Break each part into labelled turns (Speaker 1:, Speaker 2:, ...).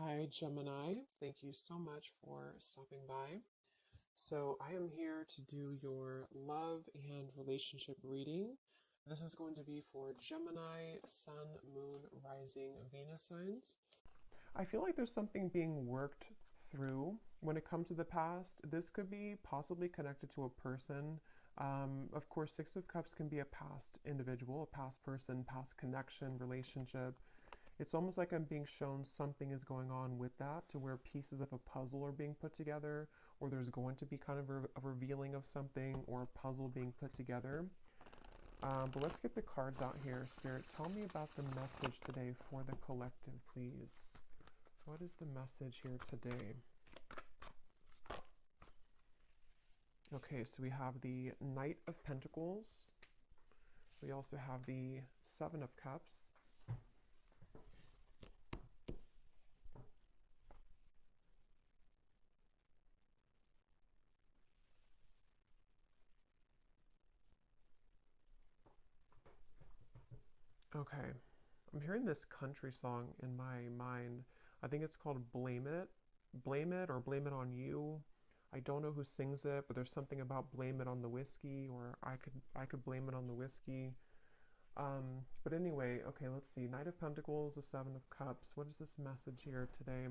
Speaker 1: Hi, Gemini. Thank you so much for stopping by. So, I am here to do your love and relationship reading. This is going to be for Gemini, Sun, Moon, Rising, Venus signs. I feel like there's something being worked through when it comes to the past. This could be possibly connected to a person. Of course, Six of Cups can be a past individual, a past person, past connection, relationship. It's almost like I'm being shown something is going on with that to where pieces of a puzzle are being put together, or there's going to be kind of a revealing of something or a puzzle being put together. But let's get the cards out here. Spirit, tell me about the message today for the collective, please. What is the message here today? Okay, so we have the Knight of Pentacles. We also have the Seven of Cups. Okay, I'm hearing this country song in my mind. I think it's called Blame It. Blame It or Blame It on You. I don't know who sings it, but there's something about blame it on the whiskey, or I could blame it on the whiskey. But anyway, okay, let's see. Knight of Pentacles, the Seven of Cups. What is this message here today?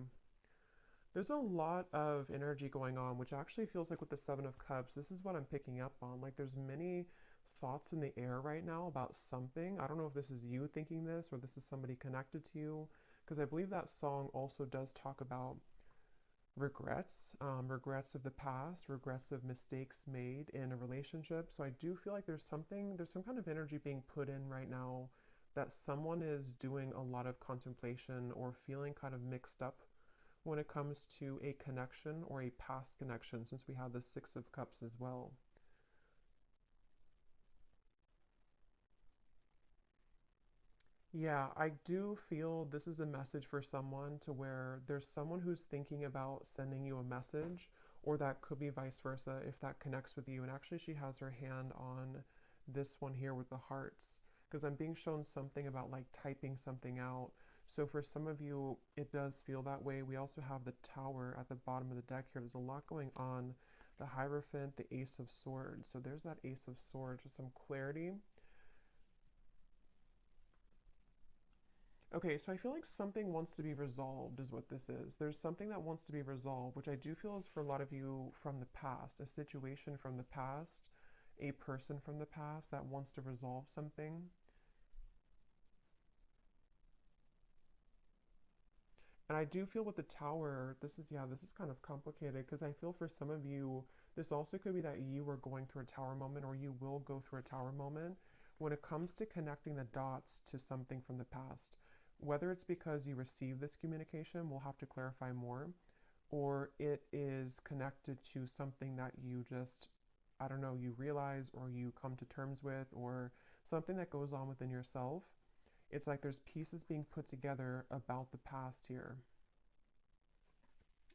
Speaker 1: There's a lot of energy going on, which actually feels like with the Seven of Cups, this is what I'm picking up on. Like there's many thoughts in the air right now about something. I don't know if this is you thinking this or this is somebody connected to you, because I believe that song also does talk about regrets, regrets of the past, regrets of mistakes made in a relationship. So I do feel like there's some kind of energy being put in right now that someone is doing a lot of contemplation or feeling kind of mixed up when it comes to a connection or a past connection, since we have the Six of Cups as well. Yeah, I do feel this is a message for someone to where there's someone who's thinking about sending you a message, or that could be vice versa if that connects with you. And actually, she has her hand on this one here with the hearts, because I'm being shown something about like typing something out. So for some of you, it does feel that way. We also have the Tower at the bottom of the deck here. There's a lot going on. The Hierophant, the Ace of Swords. So there's that Ace of Swords with some clarity. Okay, so I feel like something wants to be resolved, is what this is. There's something that wants to be resolved, which I do feel is for a lot of you from the past, a situation from the past, a person from the past that wants to resolve something. And I do feel with the Tower, this is kind of complicated because I feel for some of you, this also could be that you were going through a Tower moment or you will go through a Tower moment when it comes to connecting the dots to something from the past. Whether it's because you received this communication, we'll have to clarify more, or it is connected to something that you just, I don't know, you realize or you come to terms with, or something that goes on within yourself. It's like there's pieces being put together about the past here,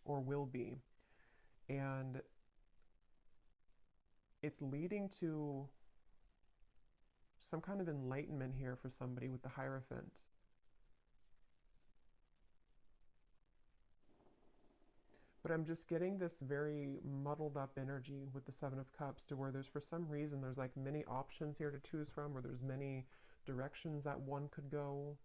Speaker 1: or will be. And it's leading to some kind of enlightenment here for somebody with the Hierophant. But I'm just getting this very muddled up energy with the Seven of Cups to where there's, for some reason, there's like many options here to choose from, or there's many directions that one could go.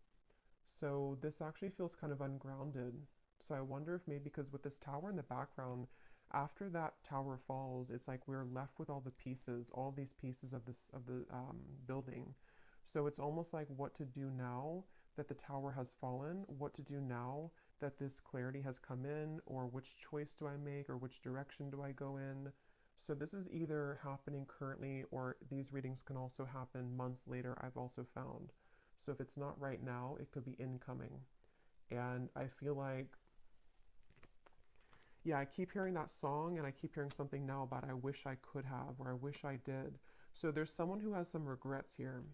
Speaker 1: So this actually feels kind of ungrounded. So I wonder if maybe because with this tower in the background, after that tower falls, it's like we're left with all the pieces, all these pieces of the building. So it's almost like what to do now that the tower has fallen, what to do now that this clarity has come in, or which choice do I make, or which direction do I go in. So this is either happening currently, or these readings can also happen months later, I've also found. So if it's not right now, it could be incoming. And I feel like, yeah, I keep hearing that song and I keep hearing something now about I wish I could have, or I wish I did. So there's someone who has some regrets here.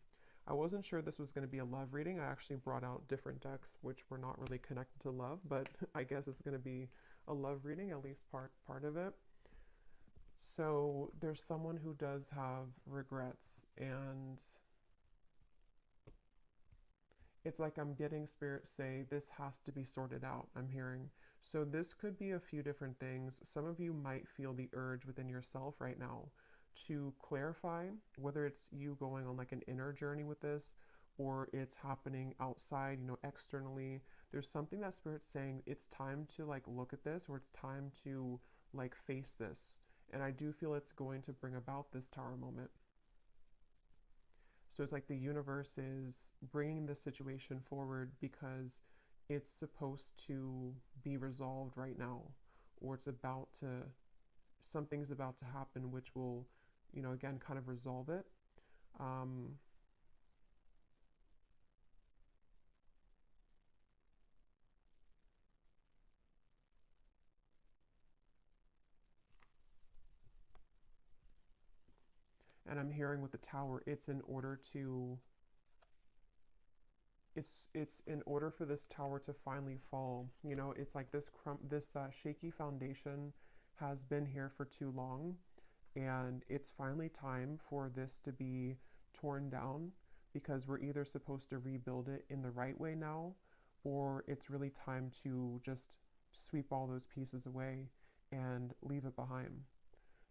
Speaker 1: I wasn't sure this was going to be a love reading. I actually brought out different decks which were not really connected to love, but I guess it's going to be a love reading, at least part of it. So there's someone who does have regrets, and It's like I'm getting Spirit say this has to be sorted out, I'm hearing. So this could be a few different things. Some of you might feel the urge within yourself right now to clarify whether it's you going on like an inner journey with this or it's happening outside, you know, externally. There's something that Spirit's saying it's time to like look at this, or it's time to like face this. And I do feel it's going to bring about this Tower moment. So it's like the universe is bringing the situation forward because it's supposed to be resolved right now, or it's about to, something's about to happen which will, you know, again, kind of resolve it. Um, and I'm hearing with the Tower, it's in order to, it's in order for this tower to finally fall. You know, it's like this shaky foundation has been here for too long, and it's finally time for this to be torn down, because we're either supposed to rebuild it in the right way now, or it's really time to just sweep all those pieces away and leave it behind.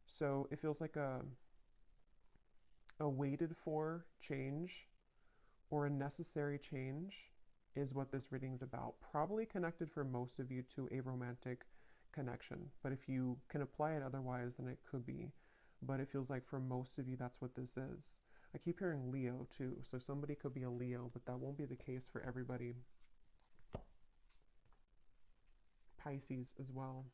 Speaker 1: So it feels like a waited for change, or a necessary change, is what this reading is about. Probably connected for most of you to a romantic connection, but if you can apply it otherwise, then it could be. But it feels like for most of you, that's what this is. I keep hearing Leo too, so somebody could be a Leo, but that won't be the case for everybody. Pisces as well.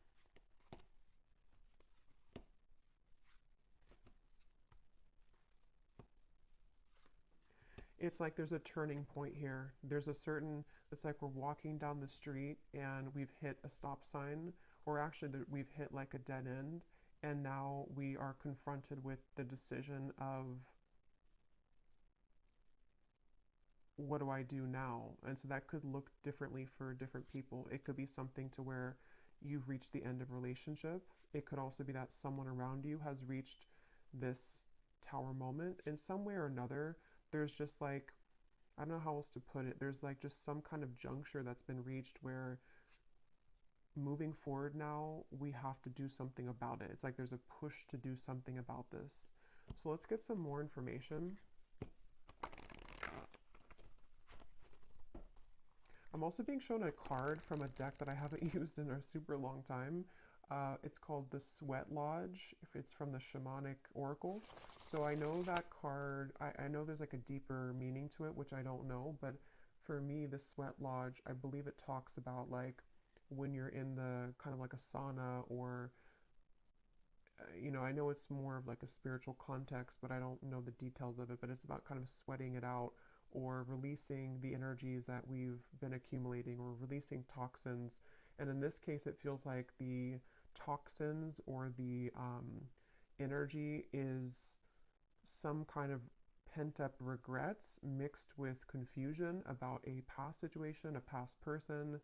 Speaker 1: It's like there's a turning point here. There's a certain, it's like we're walking down the street and we've hit a stop sign, or actually we've hit like a dead end, and now we are confronted with the decision of, what do I do now? And so that could look differently for different people. It could be something to where you've reached the end of a relationship. It could also be that someone around you has reached this Tower moment in some way or another. There's just like, I don't know how else to put it. There's like just some kind of juncture that's been reached where moving forward now, we have to do something about it. It's like there's a push to do something about this. So let's get some more information. I'm also being shown a card from a deck that I haven't used in a super long time. It's called the Sweat Lodge. If it's from the Shamanic Oracle. So I know that card, I know there's like a deeper meaning to it, which I don't know, but for me, the Sweat Lodge, I believe it talks about like when you're in the kind of like a sauna, or, you know, I know it's more of like a spiritual context, but I don't know the details of it, but it's about kind of sweating it out, or releasing the energies that we've been accumulating, or releasing toxins. And in this case, it feels like the toxins, or the energy, is some kind of pent up regrets mixed with confusion about a past situation, a past person.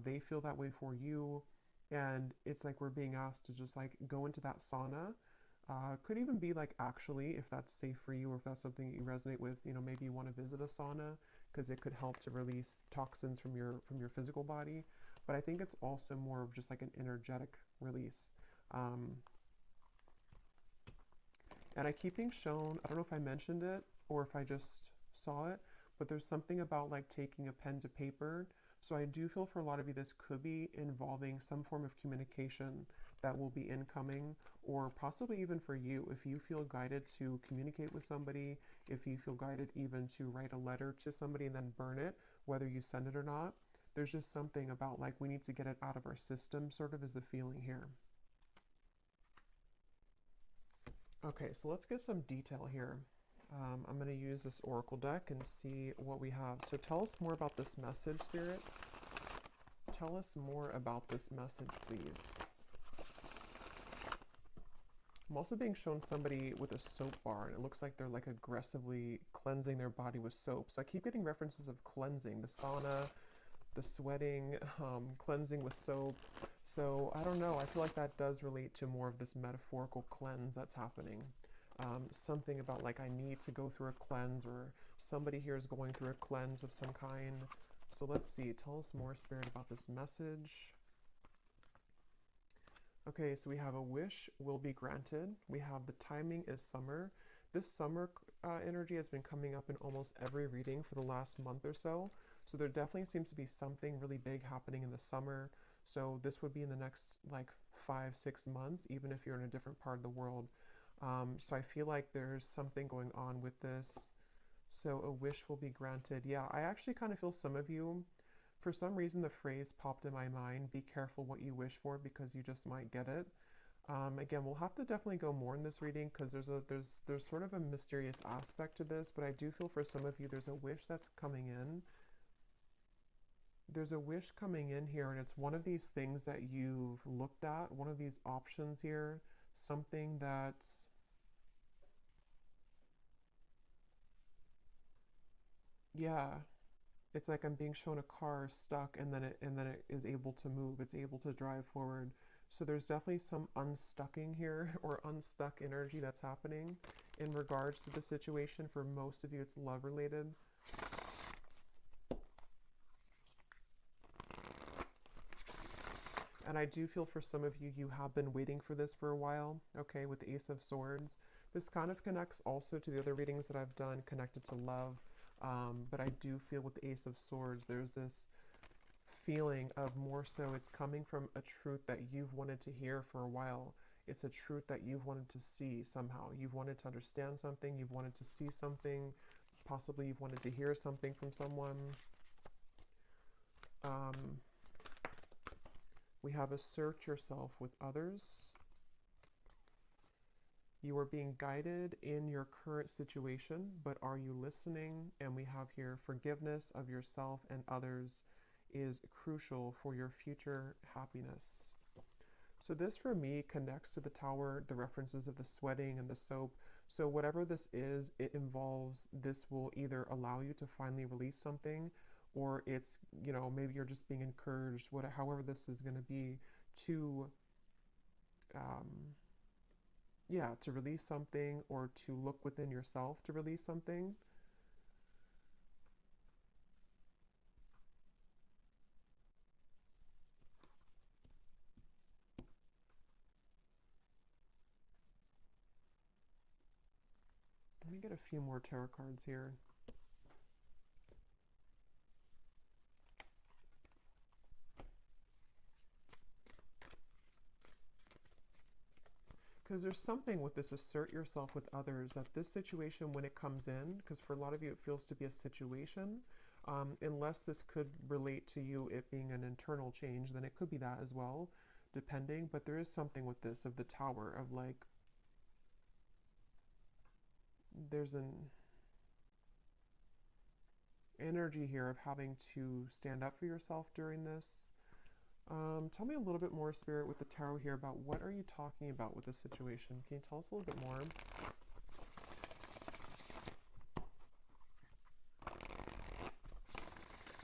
Speaker 1: They feel that way for you. And it's like we're being asked to just like go into that sauna. Could even be like, actually, if that's safe for you, or if that's something you resonate with, you know, maybe you want to visit a sauna, because it could help to release toxins from your physical body. But I think it's also more of just like an energetic release. And I keep being shown, I don't know if I mentioned it or if I just saw it, but there's something about like taking a pen to paper. So I do feel for a lot of you, this could be involving some form of communication that will be incoming, or possibly even for you, if you feel guided to communicate with somebody, if you feel guided even to write a letter to somebody and then burn it, whether you send it or not. There's just something about like we need to get it out of our system, sort of is the feeling here. Okay, so let's get some detail here. I'm going to use this oracle deck and see what we have. So tell us more about this message, Spirit. Tell us more about this message, please. I'm also being shown somebody with a soap bar, and it looks like they're like aggressively cleansing their body with soap. So I keep getting references of cleansing, the sauna, the sweating, cleansing with soap. So I don't know, I feel like that does relate to more of this metaphorical cleanse that's happening. Something about like I need to go through a cleanse, or somebody here is going through a cleanse of some kind. So let's see, tell us more, Spirit, about this message. Okay, so we have a wish will be granted. We have the timing is summer. This summer energy has been coming up in almost every reading for the last month or so. So there definitely seems to be something really big happening in the summer. So this would be in the next like 5-6 months, even if you're in a different part of the world. So I feel like there's something going on with this. So a wish will be granted. Yeah, I actually kind of feel some of you, for some reason the phrase popped in my mind, be careful what you wish for because you just might get it. Again, we'll have to definitely go more in this reading because there's sort of a mysterious aspect to this, but I do feel for some of you there's a wish that's coming in. There's a wish coming in here, and it's one of these things that you've looked at, one of these options here, something that's, yeah, it's like I'm being shown a car stuck and then it is able to move, it's able to drive forward. So there's definitely some unstucking here or unstuck energy that's happening in regards to the situation. For most of you, it's love related. And I do feel for some of you, you have been waiting for this for a while, okay, with the Ace of Swords. This kind of connects also to the other readings that I've done connected to love. But I do feel with the Ace of Swords, there's this feeling of more so it's coming from a truth that you've wanted to hear for a while. It's a truth that you've wanted to see somehow. You've wanted to understand something, you've wanted to see something, possibly you've wanted to hear something from someone. We have assert yourself with others. You are being guided in your current situation, but are you listening? And we have here forgiveness of yourself and others is crucial for your future happiness. So this for me connects to the Tower, the references of the sweating and the soap. So whatever this is, it involves, this will either allow you to finally release something, or it's, you know, maybe you're just being encouraged, however this is going to be, to yeah, to release something or to look within yourself to release something. Let me get a few more tarot cards here. Because there's something with this assert yourself with others, that this situation when it comes in, because for a lot of you it feels to be a situation, unless this could relate to you it being an internal change, then it could be that as well, depending. But there is something with this of the Tower of like, there's an energy here of having to stand up for yourself during this. Tell me a little bit more, Spirit, with the tarot here about what are you talking about with this situation? Can you tell us a little bit more?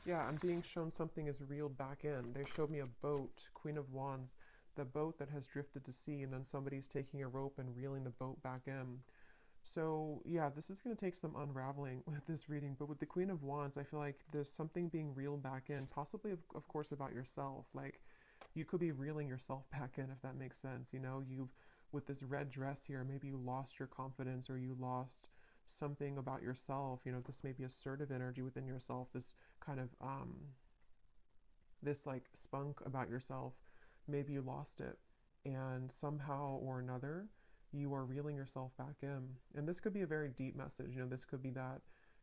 Speaker 1: Yeah, I'm being shown something is reeled back in. They showed me a boat, Queen of Wands, the boat that has drifted to sea, and then somebody's taking a rope and reeling the boat back in. So yeah, this is going to take some unraveling with this reading, but with the Queen of Wands, I feel like there's something being reeled back in, possibly of course about yourself. Like you could be reeling yourself back in, if that makes sense. You know, with this red dress here, maybe you lost your confidence or you lost something about yourself. You know, this may be assertive energy within yourself, this kind of, this like spunk about yourself. Maybe you lost it, and somehow or another, you are reeling yourself back in. And this could be a very deep message. You know, this could be that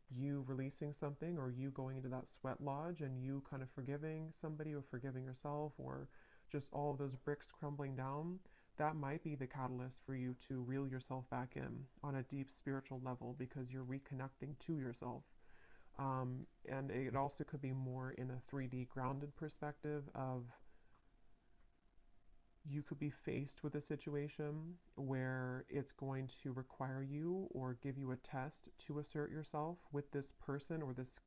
Speaker 1: you releasing something, or you going into that sweat lodge and you kind of forgiving somebody or forgiving yourself, or just all of those bricks crumbling down. That might be the catalyst for you to reel yourself back in on a deep spiritual level, because you're reconnecting to yourself. And it also could be more in a 3D grounded perspective of, you could be faced with a situation where it's going to require you or give you a test to assert yourself with this person or this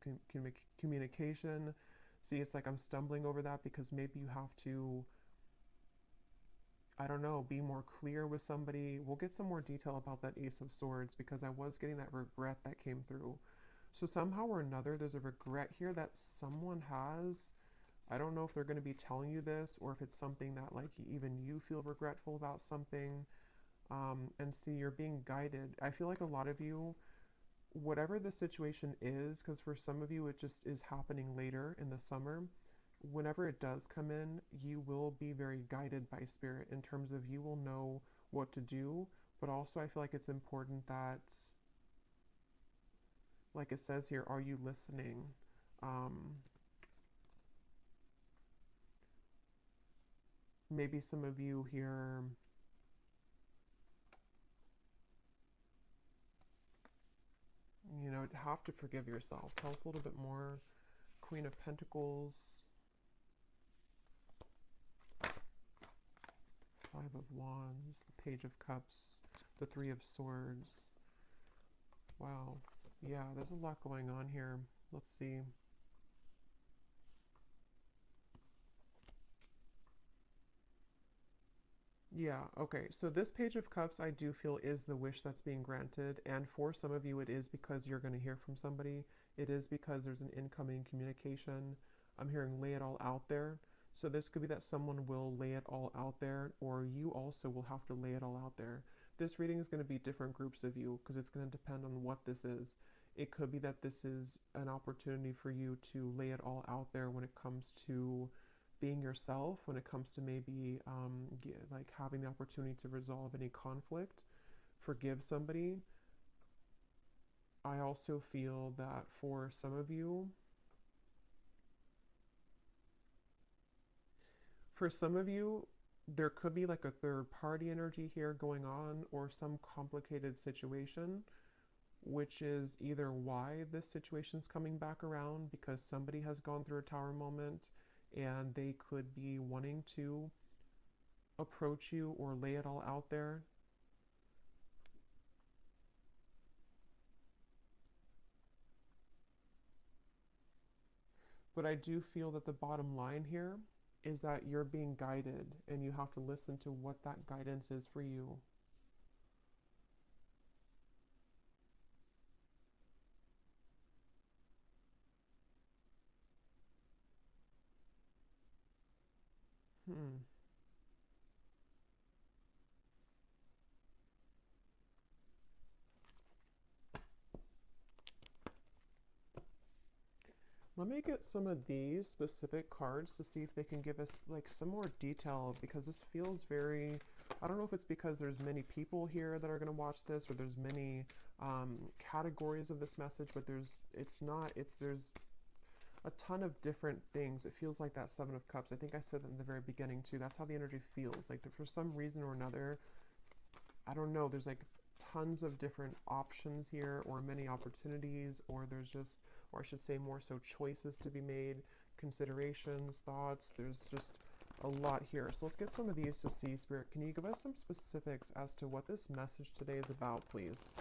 Speaker 1: communication. See, it's like I'm stumbling over that because maybe you have to, I don't know, be more clear with somebody. We'll get some more detail about that Ace of Swords, because I was getting that regret that came through. So somehow or another, there's a regret here that someone has. I don't know if they're going to be telling you this or if it's something that like even you feel regretful about something. And see, you're being guided. I feel like a lot of you, whatever the situation is, because for some of you it just is happening later in the summer, whenever it does come in, you will be very guided by spirit in terms of you will know what to do. But also, I feel like it's important that, like it says here, are you listening? Maybe some of you here, you know, have to forgive yourself. Tell us a little bit more. Queen of Pentacles, Five of Wands, the Page of Cups, the Three of Swords. Wow. Yeah, there's a lot going on here. Let's see. Yeah, okay. So this Page of Cups, I do feel is the wish that's being granted. And for some of you, it is because you're going to hear from somebody. It is because there's an incoming communication. I'm hearing lay it all out there. So this could be that someone will lay it all out there, or you also will have to lay it all out there. This reading is going to be different groups of you because it's going to depend on what this is. It could be that this is an opportunity for you to lay it all out there when it comes to being yourself, when it comes to maybe like having the opportunity to resolve any conflict, forgive somebody. I also feel that for some of you, there could be like a third party energy here going on or some complicated situation, which is either why this situation's coming back around because somebody has gone through a tower moment and they could be wanting to approach you or lay it all out there. But I do feel that the bottom line here is that you're being guided and you have to listen to what that guidance is for you. Hmm. Let me get some of these specific cards to see if they can give us like some more detail because this feels very, I don't know if it's because there's many people here that are going to watch this or there's many categories of this message, but there's a ton of different things. It feels like that Seven of Cups. I think I said that in the very beginning too. That's how the energy feels. Like for some reason or another, I don't know, there's like tons of different options here or many opportunities or there's just, or I should say more so choices to be made, considerations, thoughts. There's just a lot here. So let's get some of these to see. Spirit, can you give us some specifics as to what this message today is about, please?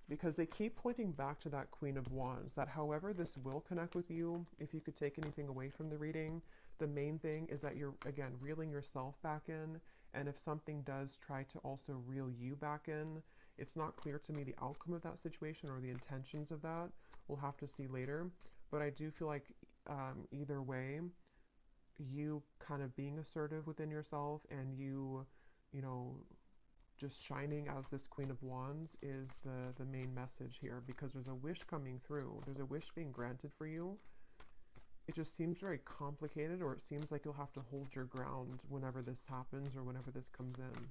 Speaker 1: Because they keep pointing back to that Queen of Wands, that however this will connect with you, if you could take anything away from the reading, the main thing is that you're, again, reeling yourself back in, and if something does try to also reel you back in, it's not clear to me the outcome of that situation or the intentions of that. We'll have to see later, but I do feel like either way, you kind of being assertive within yourself and you know, just shining as this Queen of Wands is the main message here because there's a wish coming through. There's a wish being granted for you. It just seems very complicated, or it seems like you'll have to hold your ground whenever this happens or whenever this comes in.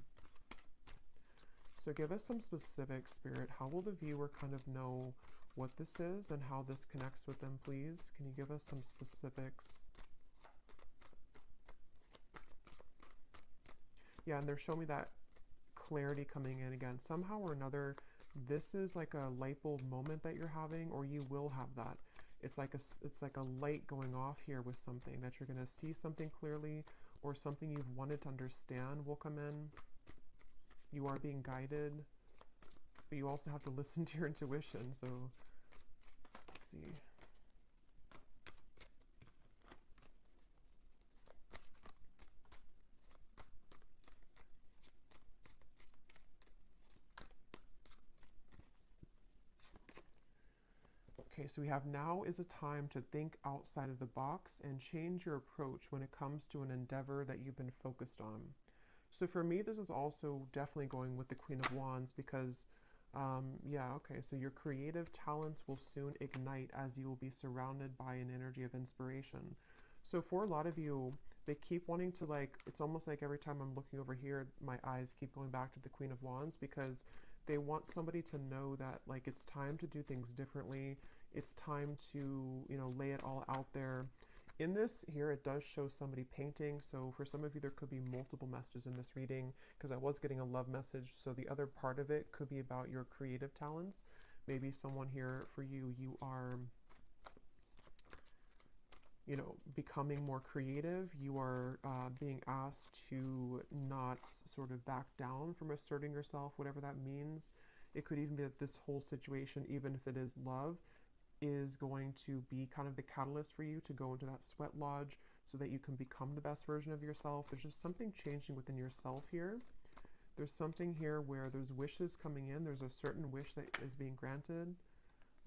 Speaker 1: So give us some specifics, Spirit. How will the viewer kind of know what this is and how this connects with them, please? Can you give us some specifics? Yeah, and they're showing me that clarity coming in again. Somehow or another, this is like a light bulb moment that you're having, or you will have that. It's like a light going off here with something that you're going to see something clearly, or something you've wanted to understand will come in. You are being guided, but you also have to listen to your intuition. So let's see. Okay, so we have now is a time to think outside of the box and change your approach when it comes to an endeavor that you've been focused on. So for me, this is also definitely going with the Queen of Wands because, yeah, okay, so your creative talents will soon ignite as you will be surrounded by an energy of inspiration. So for a lot of you, they keep wanting to like, it's almost like every time I'm looking over here, my eyes keep going back to the Queen of Wands because they want somebody to know that like it's time to do things differently. It's time to, lay it all out there. In this here, it does show somebody painting. So for some of you, there could be multiple messages in this reading because I was getting a love message. So the other part of it could be about your creative talents. Maybe someone here for you, you are, becoming more creative. You are being asked to not sort of back down from asserting yourself, whatever that means. It could even be that this whole situation, even if it is love, is going to be kind of the catalyst for you to go into that sweat lodge so that you can become the best version of yourself. There's just something changing within yourself here. There's something here where there's wishes coming in. There's a certain wish that is being granted.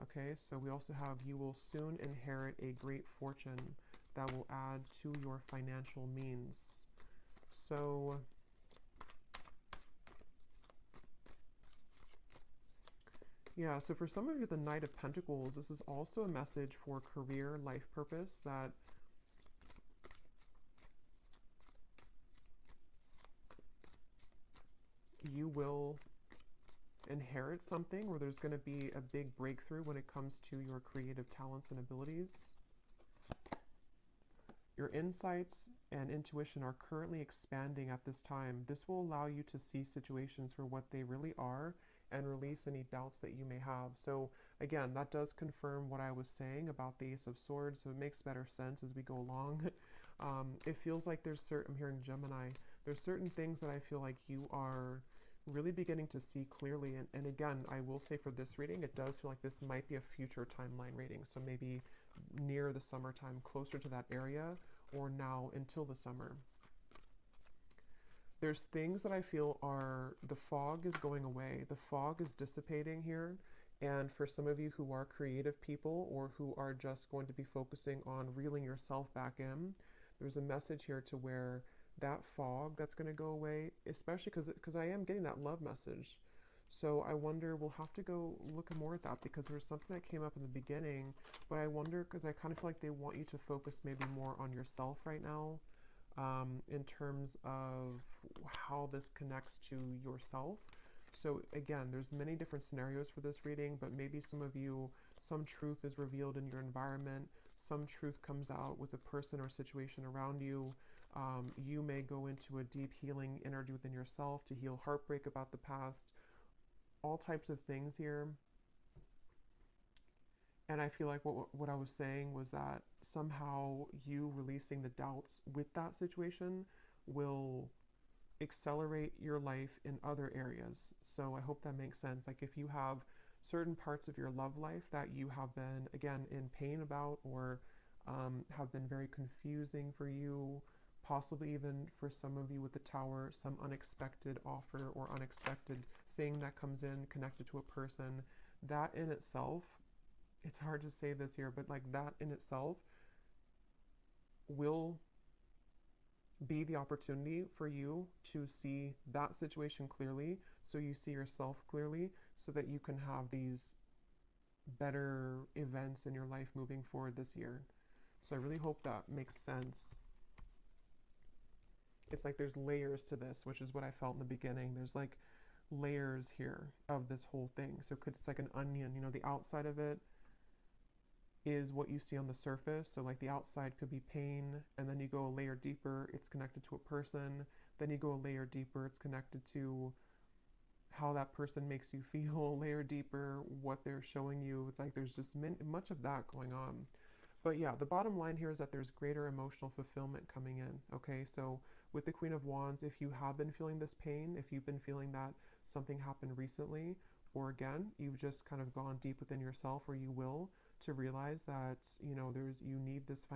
Speaker 1: Okay, so we also have you will soon inherit a great fortune that will add to your financial means. So yeah, so for some of you, the Knight of Pentacles, this is also a message for career, life purpose, that you will inherit something where there's going to be a big breakthrough when it comes to your creative talents and abilities. Your insights and intuition are currently expanding at this time. This will allow you to see situations for what they really are and release any doubts that you may have. So again, that does confirm what I was saying about the Ace of Swords, so it makes better sense as we go along. It feels like I'm hearing Gemini, there's certain things that I feel like you are really beginning to see clearly. And again, I will say for this reading, it does feel like this might be a future timeline reading. So maybe near the summertime, closer to that area, or now until the summer. There's things that I feel are, the fog is going away. The fog is dissipating here. And for some of you who are creative people or who are just going to be focusing on reeling yourself back in, there's a message here to where that fog that's going to go away, especially because I am getting that love message. So I wonder, we'll have to go look more at that because there's something that came up in the beginning, but I wonder because I kind of feel like they want you to focus maybe more on yourself right now, in terms of how this connects to yourself. So again, there's many different scenarios for this reading, but maybe some of you, some truth is revealed in your environment, some truth comes out with a person or situation around you. You may go into a deep healing energy within yourself to heal heartbreak about the past, all types of things here. And I feel like what I was saying was that somehow you releasing the doubts with that situation will accelerate your life in other areas. So I hope that makes sense. Like if you have certain parts of your love life that you have been, again, in pain about, or have been very confusing for you, possibly even for some of you with the Tower, some unexpected offer or unexpected thing that comes in connected to a person, that in itself, it's hard to say this here, but like that in itself will be the opportunity for you to see that situation clearly, so you see yourself clearly, so that you can have these better events in your life moving forward this year. So I really hope that makes sense. It's like there's layers to this, which is what I felt in the beginning. There's like layers here of this whole thing. So it's like an onion, the outside of it is what you see on the surface. So like the outside could be pain, and then you go a layer deeper, it's connected to a person. Then you go a layer deeper, it's connected to how that person makes you feel, a layer deeper, what they're showing you. It's like there's just much of that going on. But yeah, the bottom line here is that there's greater emotional fulfillment coming in. Okay, so with the Queen of Wands, if you have been feeling this pain, if you've been feeling that something happened recently, or again, you've just kind of gone deep within yourself, or you will, to realize that, you need this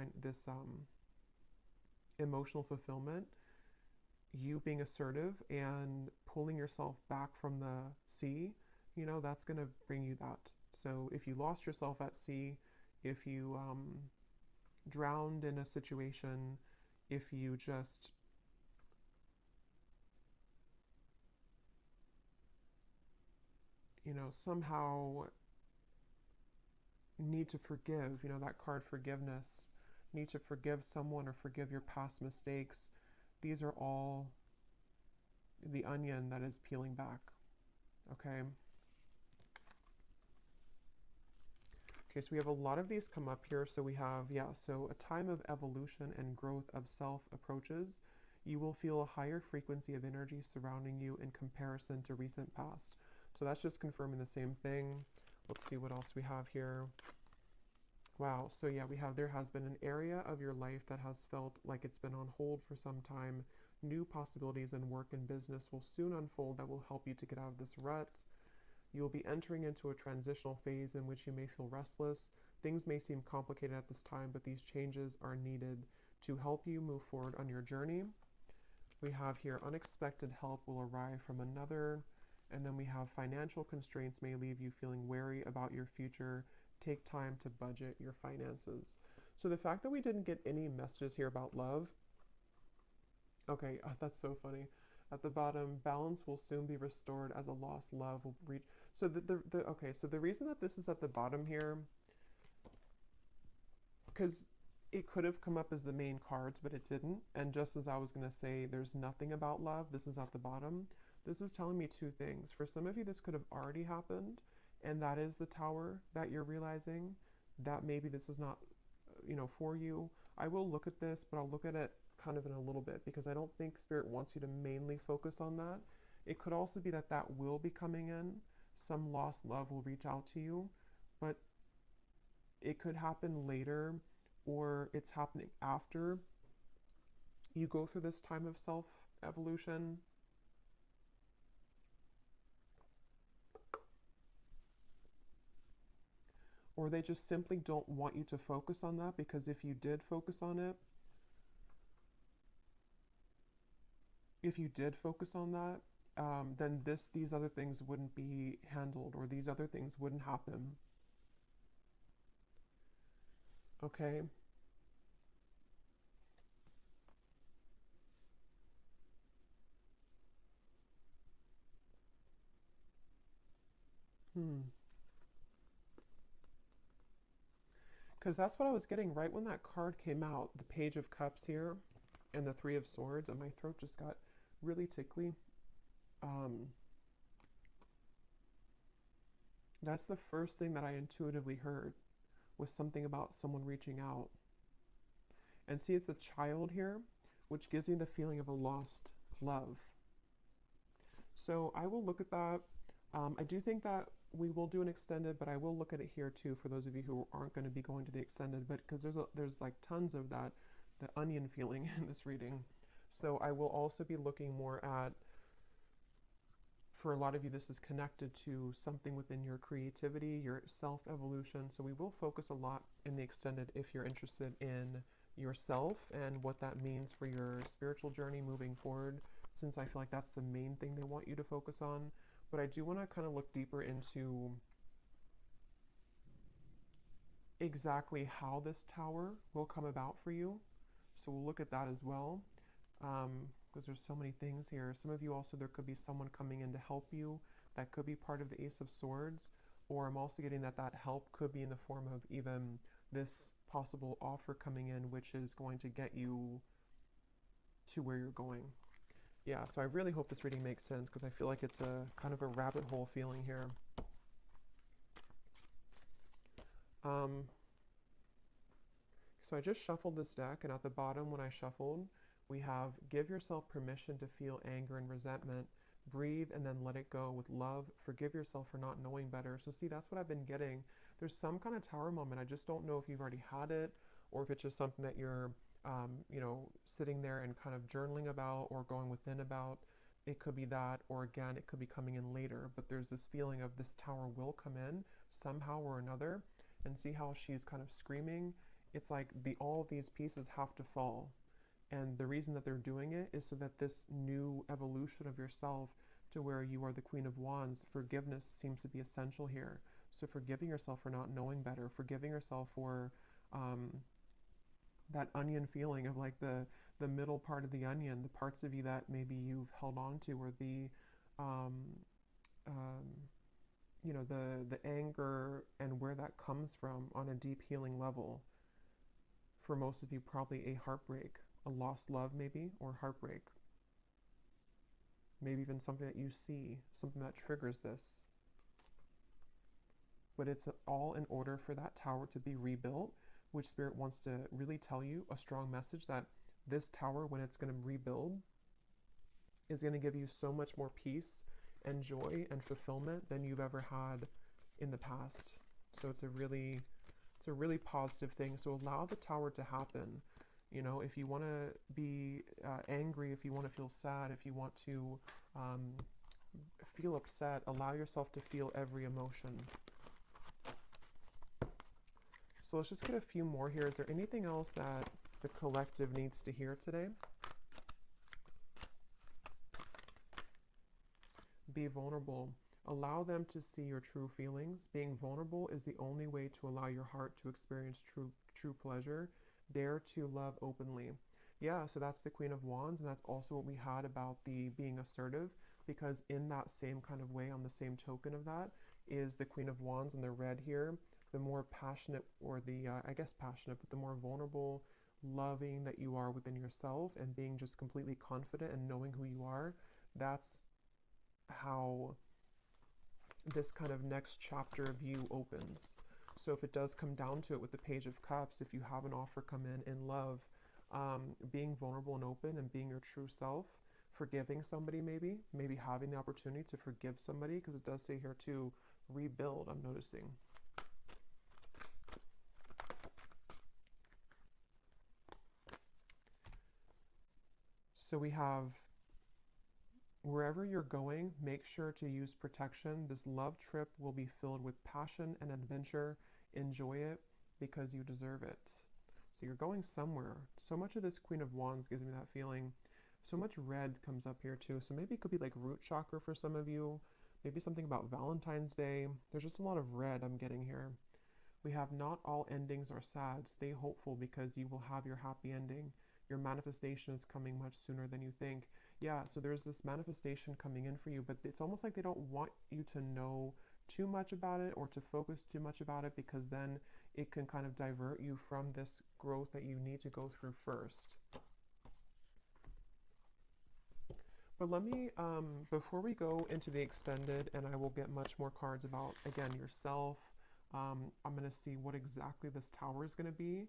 Speaker 1: emotional fulfillment, you being assertive and pulling yourself back from the sea, that's going to bring you that. So if you lost yourself at sea, if you drowned in a situation, if you just somehow need to forgive, that card forgiveness, need to forgive someone or forgive your past mistakes. These are all the onion that is peeling back. Okay. Okay, so we have a lot of these come up here. So we have, so a time of evolution and growth of self approaches. You will feel a higher frequency of energy surrounding you in comparison to recent past. So that's just confirming the same thing. Let's see what else we have here. Wow, so yeah, we have there has been an area of your life that has felt like it's been on hold for some time. New possibilities in work and business will soon unfold that will help you to get out of this rut. You will be entering into a transitional phase in which you may feel restless. Things may seem complicated at this time, but these changes are needed to help you move forward on your journey. We have here unexpected help will arrive from another. And then we have financial constraints may leave you feeling wary about your future. Take time to budget your finances. So the fact that we didn't get any messages here about love. Okay, that's so funny. At the bottom, balance will soon be restored as a lost love will reach. So okay, so the reason that this is at the bottom here, because it could have come up as the main cards, but it didn't. And just as I was going to say, there's nothing about love. This is at the bottom. This is telling me two things. For some of you, this could have already happened, and that is the Tower that you're realizing that maybe this is not, for you. I will look at this, but I'll look at it kind of in a little bit because I don't think Spirit wants you to mainly focus on that. It could also be that that will be coming in. Some lost love will reach out to you, but it could happen later, or it's happening after you go through this time of self-evolution. Or they just simply don't want you to focus on that, because if you did focus on it, then these other things wouldn't be handled, or these other things wouldn't happen. Okay. Because that's what I was getting right when that card came out. The Page of Cups here and the Three of Swords, and my throat just got really tickly. That's the first thing that I intuitively heard, was something about someone reaching out. And see, it's a child here, which gives me the feeling of a lost love. So I will look at that. I do think that we will do an extended, but I will look at it here too for those of you who aren't going to be going to the extended, but because there's like tons of that, the onion feeling in this reading. So I will also be looking more at, for a lot of you, this is connected to something within your creativity, your self-evolution. So we will focus a lot in the extended if you're interested in yourself and what that means for your spiritual journey moving forward, since I feel like that's the main thing they want you to focus on. But I do want to kind of look deeper into exactly how this Tower will come about for you. So we'll look at that as well, because there's so many things here. Some of you also, there could be someone coming in to help you. That could be part of the Ace of Swords. Or I'm also getting that help could be in the form of even this possible offer coming in, which is going to get you to where you're going. Yeah, so I really hope this reading makes sense, because I feel like it's a kind of a rabbit hole feeling here. So I just shuffled this deck, and at the bottom when I shuffled, we have give yourself permission to feel anger and resentment. Breathe and then let it go with love. Forgive yourself for not knowing better. So see, that's what I've been getting. There's some kind of Tower moment. I just don't know if you've already had it, or if it's just something that you're sitting there and kind of journaling about or going within about. It could be that, or again, it could be coming in later, but there's this feeling of this Tower will come in somehow or another. And see how she's kind of screaming. It's like all of these pieces have to fall. And the reason that they're doing it is so that this new evolution of yourself to where you are the Queen of Wands, forgiveness seems to be essential here. So forgiving yourself for not knowing better, forgiving yourself for that onion feeling of like the middle part of the onion, the parts of you that maybe you've held on to, or the um, um, the anger and where that comes from on a deep healing level. For most of you, probably a heartbreak, a lost love maybe, or heartbreak. Maybe even something that you see, something that triggers this. But it's all in order for that tower to be rebuilt, which Spirit wants to really tell you a strong message that this tower, when it's going to rebuild, is going to give you so much more peace and joy and fulfillment than you've ever had in the past. So it's a really positive thing. So allow the tower to happen. You know, if you want to be angry, if you want to feel sad, if you want to feel upset, allow yourself to feel every emotion. So let's just get a few more here. Is there anything else that the collective needs to hear today? Be vulnerable. Allow them to see your true feelings. Being vulnerable is the only way to allow your heart to experience true pleasure. Dare to love openly. Yeah, so that's the Queen of Wands, and that's also what we had about the being assertive, because in that same kind of way, on the same token of that, is the Queen of Wands in the red here. The more passionate, or the, I guess passionate, but the more vulnerable, loving that you are within yourself, and being just completely confident and knowing who you are, that's how this kind of next chapter of you opens. So if it does come down to it with the Page of Cups, if you have an offer come in love, being vulnerable and open and being your true self, forgiving somebody, maybe having the opportunity to forgive somebody, because it does say here to rebuild, I'm noticing. So we have, wherever you're going, make sure to use protection. This love trip will be filled with passion and adventure. Enjoy it because you deserve it. So you're going somewhere. So much of this Queen of Wands gives me that feeling. So much red comes up here too. So maybe it could be like root chakra for some of you. Maybe something about Valentine's Day. There's just a lot of red I'm getting here. We have not all endings are sad. Stay hopeful because you will have your happy ending. Your manifestation is coming much sooner than you think. Yeah, so there's this manifestation coming in for you, but it's almost like they don't want you to know too much about it or to focus too much about it, because then it can kind of divert you from this growth that you need to go through first. But let me, before we go into the extended, and I will get much more cards about, again, yourself, I'm going to see what exactly this tower is going to be,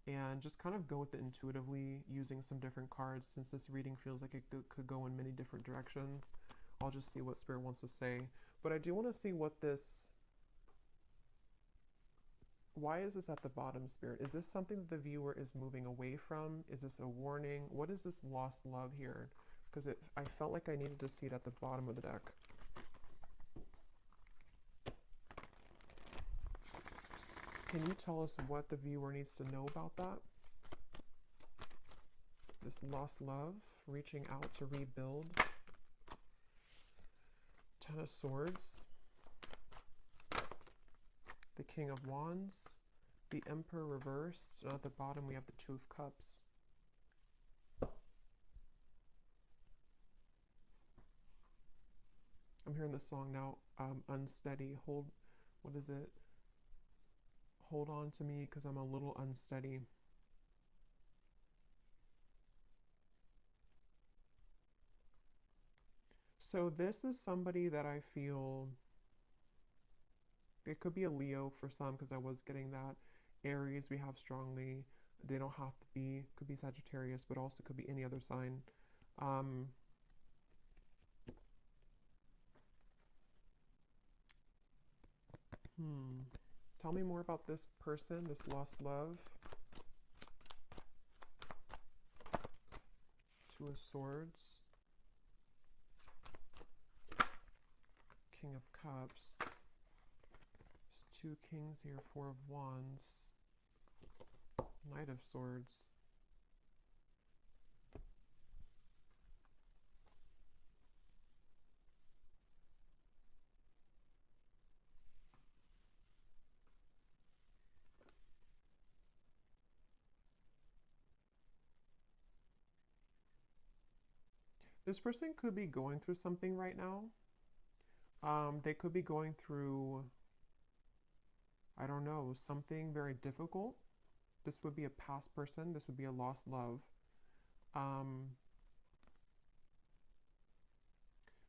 Speaker 1: and just kind of go with it intuitively using some different cards. Since this reading feels like it could go in many different directions, I'll just see what Spirit wants to say. But I do want to see what this, why is this at the bottom, Spirit? Is this something that the viewer is moving away from? Is this a warning? What is this lost love here? Because I felt like I needed to see it at the bottom of the deck. Can you tell us what the viewer needs to know about that? This lost love, reaching out to rebuild. Ten of Swords. The King of Wands. The Emperor reversed. And at the bottom we have the Two of Cups. I'm hearing the song now, Unsteady. What is it? Hold on to me because I'm a little unsteady. So this is somebody that I feel, it could be a Leo for some, because I was getting that. Aries we have strongly. They don't have to be, could be Sagittarius, but also could be any other sign. Tell me more about this person, this lost love. Two of Swords. King of Cups. There's two kings here, Four of Wands. Knight of Swords. This person could be going through something right now. They could be going through, I don't know, something very difficult. This would be a past person. This would be a lost love. Um,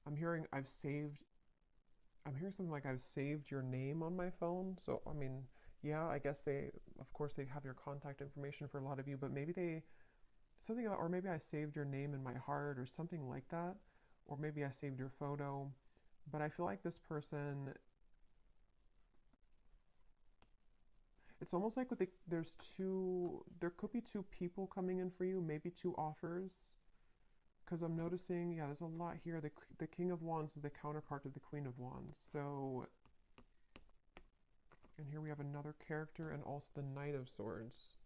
Speaker 1: I'm hearing I'm hearing something like I've saved your name on my phone. So, I mean, yeah, I guess of course, they have your contact information for a lot of you, but maybe something about, or maybe I saved your name in my heart or something like that. Or maybe I saved your photo. But I feel like this person, it's almost like there could be two people coming in for you, maybe two offers. Because I'm noticing, yeah, there's a lot here. The King of Wands is the counterpart to the Queen of Wands. So, and here we have another character and also the Knight of Swords.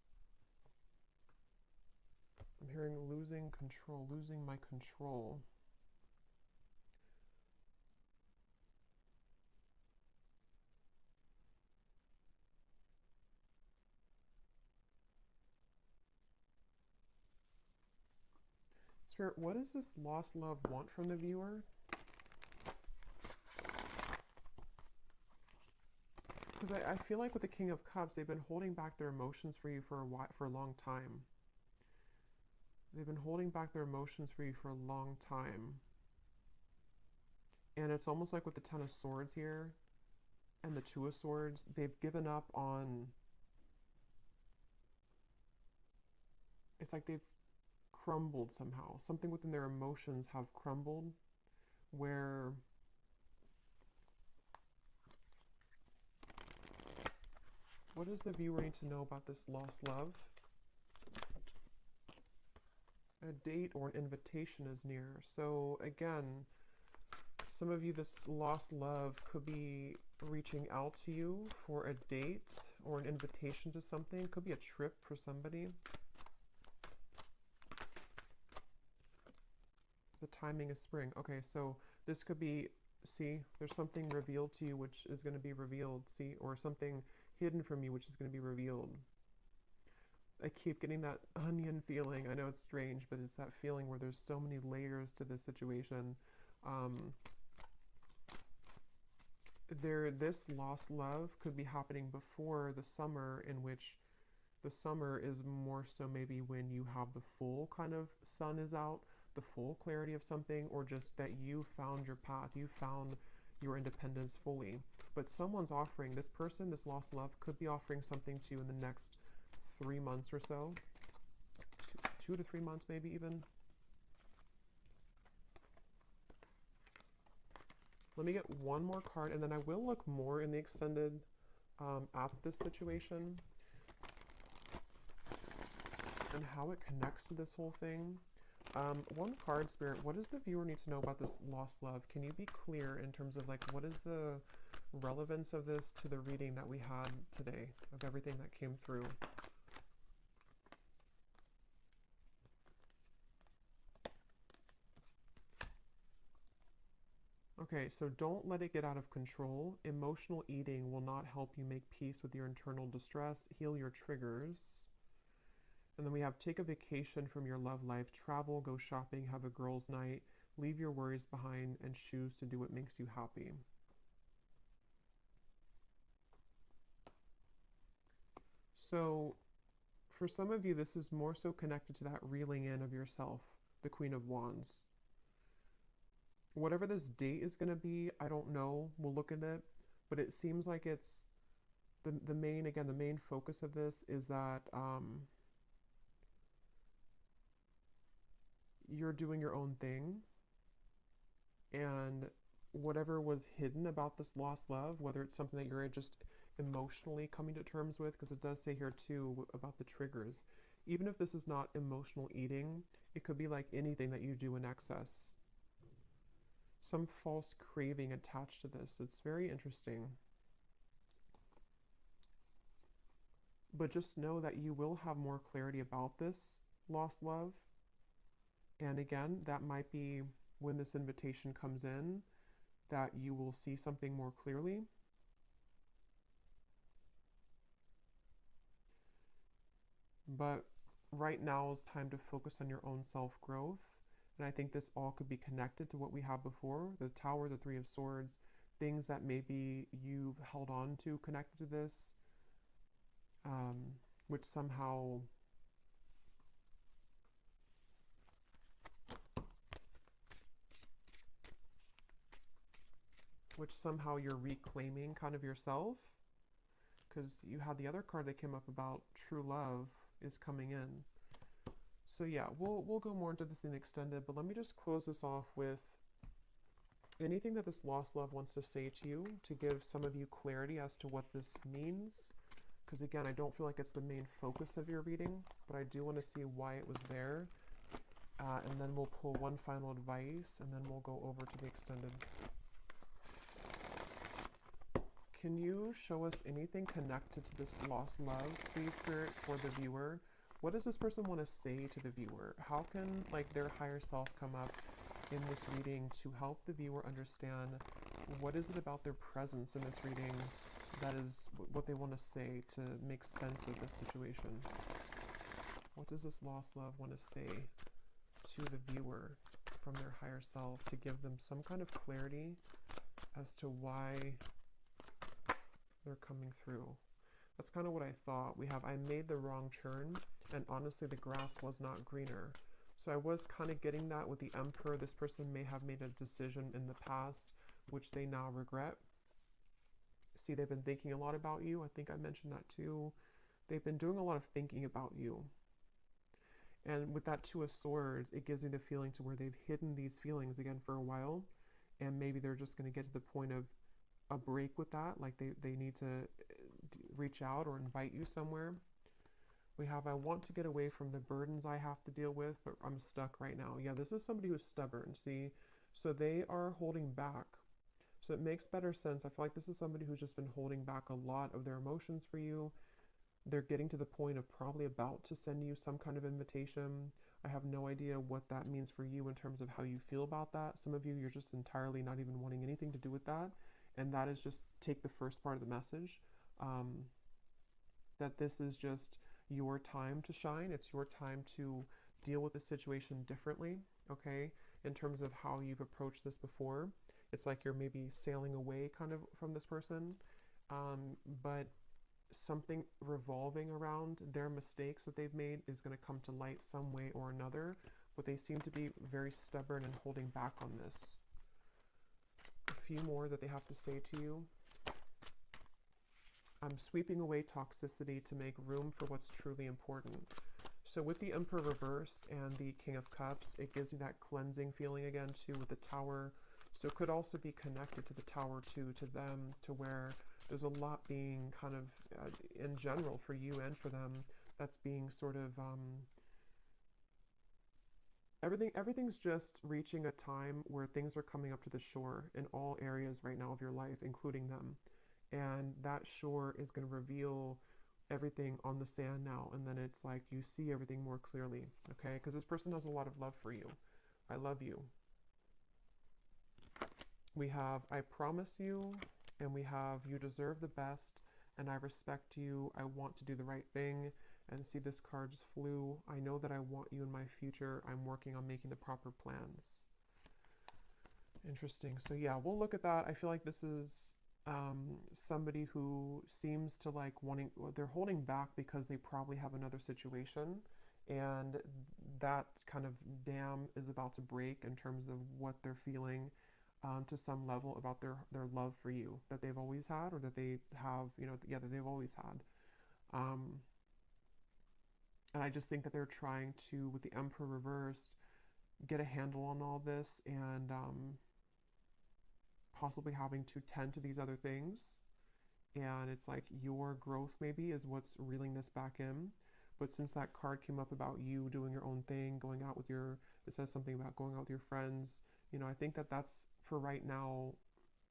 Speaker 1: I'm hearing losing control, losing my control. Spirit, what does this lost love want from the viewer? Because I feel like with the King of Cups, they've been holding back their emotions for you for a long time. They've been holding back their emotions for you for a long time. And it's almost like with the Ten of Swords here and the Two of Swords, they've given up on... It's like they've crumbled somehow. Something within their emotions have crumbled where... What does the viewer need to know about this lost love? A date or an invitation is near. So again, some of you, this lost love could be reaching out to you for a date or an invitation to something. Could be a trip for somebody. The timing is spring. Okay, so this could be, see, there's something revealed to you which is going to be revealed, see, or something hidden from you which is going to be revealed. I keep getting that onion feeling. I know it's strange, but it's that feeling where there's so many layers to this situation. This lost love could be happening before the summer, in which the summer is more so maybe when you have the full kind of sun is out, the full clarity of something, or just that you found your path, you found your independence fully. But someone's offering, this person, this lost love, could be offering something to you in the next 3 months or so. 2 to 3 months maybe even. Let me get one more card, and then I will look more in the extended at this situation and how it connects to this whole thing. One card, Spirit, what does the viewer need to know about this lost love? Can you be clear in terms of like what is the relevance of this to the reading that we had today, of everything that came through? Okay, so don't let it get out of control. Emotional eating will not help you make peace with your internal distress, heal your triggers. And then we have take a vacation from your love life, travel, go shopping, have a girls' night, leave your worries behind, and choose to do what makes you happy. So for some of you, this is more so connected to that reeling in of yourself, the Queen of Wands. Whatever this date is going to be, I don't know. We'll look at it. But it seems like it's the main focus of this is that you're doing your own thing. And whatever was hidden about this lost love, whether it's something that you're just emotionally coming to terms with, because it does say here too about the triggers. Even if this is not emotional eating, it could be like anything that you do in excess. Some false craving attached to this. It's very interesting. But just know that you will have more clarity about this lost love. And again, that might be when this invitation comes in, that you will see something more clearly. But right now is time to focus on your own self-growth. And I think this all could be connected to what we have before, the Tower, the Three of Swords, things that maybe you've held on to connected to this, which somehow you're reclaiming kind of yourself, because you had the other card that came up about true love is coming in. So yeah, we'll go more into this in extended, but let me just close this off with anything that this lost love wants to say to you, to give some of you clarity as to what this means. Because again, I don't feel like it's the main focus of your reading, but I do want to see why it was there. And then we'll pull one final advice, and then we'll go over to the extended. Can you show us anything connected to this lost love, please, Spirit, for the viewer? What does this person want to say to the viewer? How can like their higher self come up in this reading to help the viewer understand what is it about their presence in this reading that is what they want to say to make sense of this situation? What does this lost love want to say to the viewer from their higher self to give them some kind of clarity as to why they're coming through? That's kind of what I thought. We have, I made the wrong turn, and honestly the grass was not greener. So I was kind of getting that with the Emperor. This person may have made a decision in the past which they now regret. See, they've been thinking a lot about you. I think I mentioned that too. They've been doing a lot of thinking about you. And with that Two of Swords, it gives me the feeling to where they've hidden these feelings again for a while, and maybe they're just going to get to the point of a break with that, like they need to reach out or invite you somewhere. We have, I want to get away from the burdens I have to deal with, but I'm stuck right now. Yeah, this is somebody who's stubborn, see? So they are holding back. So it makes better sense. I feel like this is somebody who's just been holding back a lot of their emotions for you. They're getting to the point of probably about to send you some kind of invitation. I have no idea what that means for you in terms of how you feel about that. Some of you, you're just entirely not even wanting anything to do with that. And that is just take the first part of the message. That this is just your time to shine. It's your time to deal with the situation differently, okay? In terms of how you've approached this before. It's like you're maybe sailing away kind of from this person, but something revolving around their mistakes that they've made is going to come to light some way or another, but they seem to be very stubborn and holding back on this. A few more that they have to say to you. I'm sweeping away toxicity to make room for what's truly important. So with the Emperor reversed and the King of Cups, it gives you that cleansing feeling again too with the Tower. So it could also be connected to the Tower too, to them, to where there's a lot being kind of, in general, for you and for them, that's being sort of, everything's just reaching a time where things are coming up to the shore in all areas right now of your life, including them. And that shore is going to reveal everything on the sand now. And then it's like you see everything more clearly, okay? Because this person has a lot of love for you. I love you. We have, I promise you, and we have, you deserve the best, and I respect you. I want to do the right thing. And see, this card just flew. I know that I want you in my future. I'm working on making the proper plans. Interesting. So yeah, we'll look at that. I feel like this is somebody who seems to like wanting, they're holding back because they probably have another situation, and that kind of dam is about to break in terms of what they're feeling to some level about their love for you that they've always had, or that they have, you know, yeah, that they've always had. And I just think that they're trying to, with the Emperor reversed, get a handle on all this, and possibly having to tend to these other things. And it's like your growth maybe is what's reeling this back in. But since that card came up about you doing your own thing, going out with your, it says something about going out with your friends, you know, I think that that's, for right now,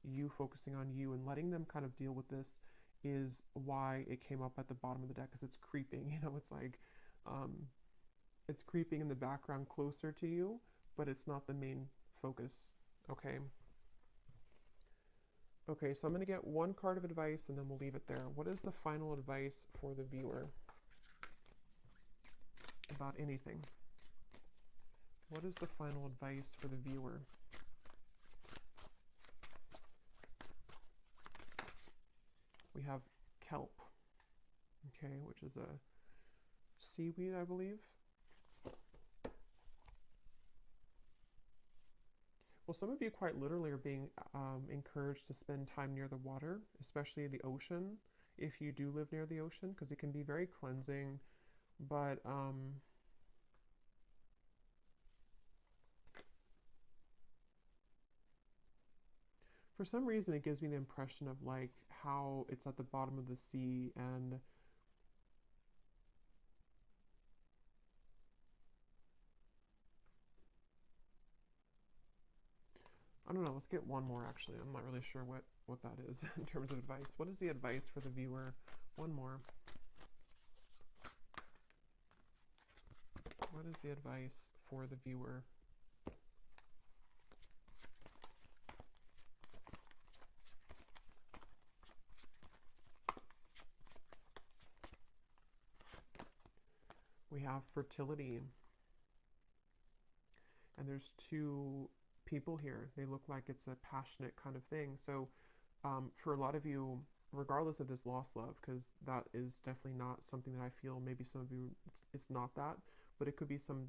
Speaker 1: you focusing on you and letting them kind of deal with this is why it came up at the bottom of the deck, because it's creeping, you know, it's like, it's creeping in the background closer to you, but it's not the main focus, okay? Okay, so I'm going to get one card of advice and then we'll leave it there. What is the final advice for the viewer about anything? What is the final advice for the viewer? We have kelp, okay, which is a seaweed, I believe. Well, some of you quite literally are being encouraged to spend time near the water, especially the ocean, if you do live near the ocean, because it can be very cleansing. But for some reason, it gives me the impression of like how it's at the bottom of the sea, and I don't know, let's get one more actually. I'm not really sure what that is in terms of advice. What is the advice for the viewer? One more. What is the advice for the viewer? We have fertility. And there's two people here. They look like it's a passionate kind of thing. So for a lot of you, regardless of this lost love, because that is definitely not something that I feel, maybe some of you, it's not that, but it could be some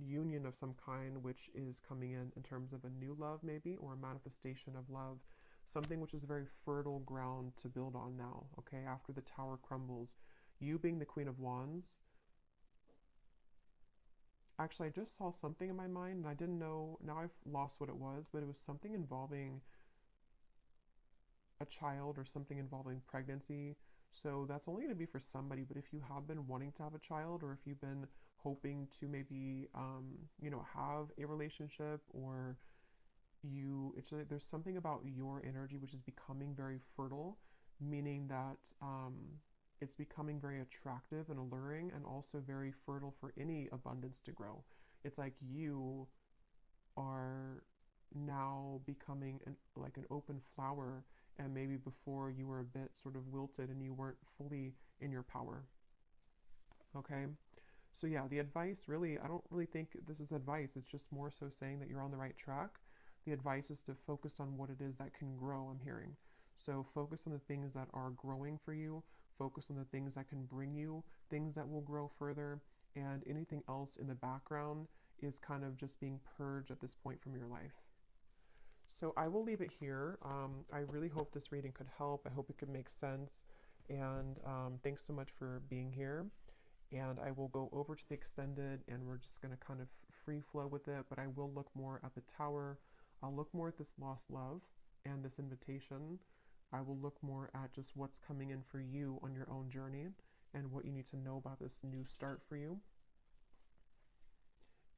Speaker 1: union of some kind which is coming in terms of a new love maybe, or a manifestation of love, something which is very fertile ground to build on now, okay, after the tower crumbles. You being the Queen of Wands, actually, I just saw something in my mind and I didn't know, now I've lost what it was, but it was something involving a child or something involving pregnancy. So that's only going to be for somebody, but if you have been wanting to have a child, or if you've been hoping to maybe, have a relationship, or it's like there's something about your energy which is becoming very fertile, meaning that it's becoming very attractive and alluring, and also very fertile for any abundance to grow. It's like you are now becoming like an open flower, and maybe before you were a bit sort of wilted and you weren't fully in your power. Okay, so yeah, the advice really, I don't really think this is advice, it's just more so saying that you're on the right track. The advice is to focus on what it is that can grow, I'm hearing. So focus on the things that are growing for you, focus on the things that can bring you things that will grow further, and anything else in the background is kind of just being purged at this point from your life. So I will leave it here. I really hope this reading could help. I hope it could make sense. And thanks so much for being here. And I will go over to the extended, and we're just going to kind of free flow with it. But I will look more at the tower. I'll look more at this lost love and this invitation. I will look more at just what's coming in for you on your own journey, and what you need to know about this new start for you.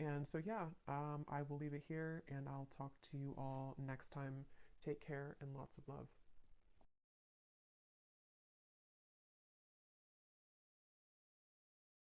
Speaker 1: And so, yeah, I will leave it here, and I'll talk to you all next time. Take care and lots of love.